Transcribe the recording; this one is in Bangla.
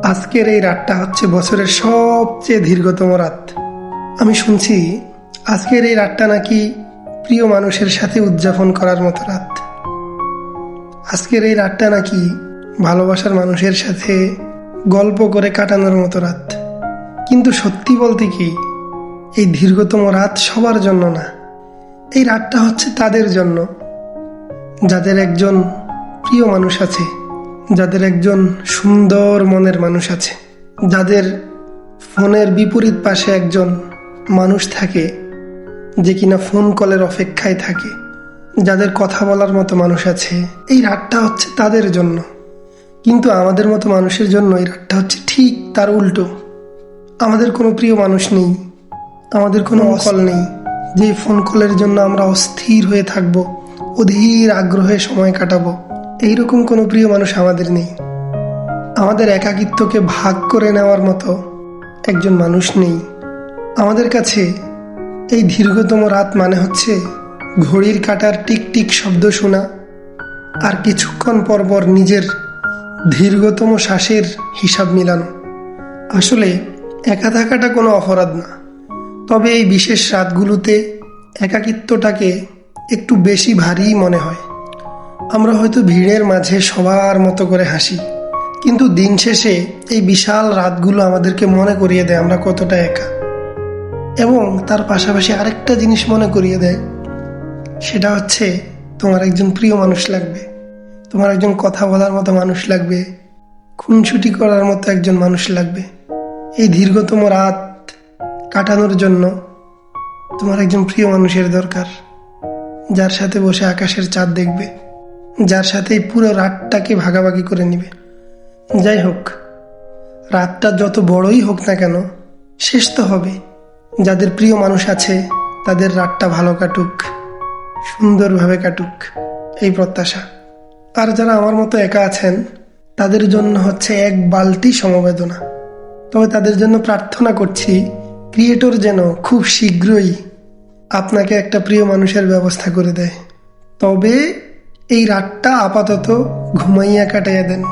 আজকের এই রাতটা হচ্ছে বছরের সবচেয়ে দীর্ঘতম রাত। আমি শুনছি আজকের এই রাতটা নাকি প্রিয় মানুষের সাথে উদযাপন করার মতো রাত। আজকের এই রাতটা নাকি ভালোবাসার মানুষের সাথে গল্প করে কাটানোর মতো রাত। কিন্তু সত্যি বলতে কি, এই দীর্ঘতম রাত সবার জন্য না। এই রাতটা হচ্ছে তাদের জন্য যাদের একজন প্রিয় মানুষ আছে, যাদের একজন সুন্দর মনের মানুষ আছে, যাদের ফোনের বিপরীত পাশে একজন মানুষ থাকে যে কিনা ফোন কলের অপেক্ষায় থাকে, যাদের কথা বলার মতো মানুষ আছে। এই রাতটা হচ্ছে তাদের জন্য। কিন্তু আমাদের মতো মানুষের জন্য এই রাতটা হচ্ছে ঠিক তার উল্টো। আমাদের কোনো প্রিয় মানুষ নেই, আমাদের কোনো কল নেই যে ফোন কলের জন্য আমরা অস্থির হয়ে থাকবো, অধীর আগ্রহে সময় কাটাবো। এইরকম কোনো প্রিয় মানুষ আমাদের নেই। আমাদের একাকিত্বকে ভাগ করে নেওয়ার মতো একজন মানুষ নেই আমাদের কাছে। এই দীর্ঘতম রাত মানে হচ্ছে ঘড়ির কাঁটার টিকটিক শব্দ শোনা আর কিছুক্ষণ পর পর নিজের দীর্ঘতম শ্বাসের হিসাব মিলানো। আসলে একা থাকাটা কোনো অপরাধ না, তবে এই বিশেষ রাতগুলোতে একাকিত্বটাকে একটু বেশি ভারী মনে হয়। আমরা হয়তো ভিড়ের মাঝে সবার মতো করে হাসি, কিন্তু দিন শেষে এই বিশাল রাতগুলো আমাদেরকে মনে করিয়ে দেয় আমরা কতটা একা। এবং তার পাশাপাশি আরেকটা জিনিস মনে করিয়ে দেয়, সেটা হচ্ছে তোমার একজন প্রিয় মানুষ লাগবে, তোমার একজন কথা বলার মতো মানুষ লাগবে, খুনসুটি করার মতো একজন মানুষ লাগবে। এই দীর্ঘতম রাত কাটানোর জন্য তোমার একজন প্রিয় মানুষের দরকার, যার সাথে বসে আকাশের চাঁদ দেখবে, যার সাথে এই পুরো রাতটাকে ভাগাভাগি করে নিবে। যাই হোক, রাতটা যত বড়ই হোক না কেন, শেষ তো হবে। যাদের প্রিয় মানুষ আছে তাদের রাতটা ভালো কাটুক, সুন্দরভাবে কাটুক, এই প্রত্যাশা। আর যারা আমার মতো একা আছেন তাদের জন্য হচ্ছে এক বালতি সমবেদনা। তবে তাদের জন্য প্রার্থনা করছি, ক্রিয়েটর যেন খুব শীঘ্রই আপনাকে একটা প্রিয় মানুষের ব্যবস্থা করে দেয়। তবে এই রাতটা আপাতত ঘুমাইয়া কাটাইয়া দেন।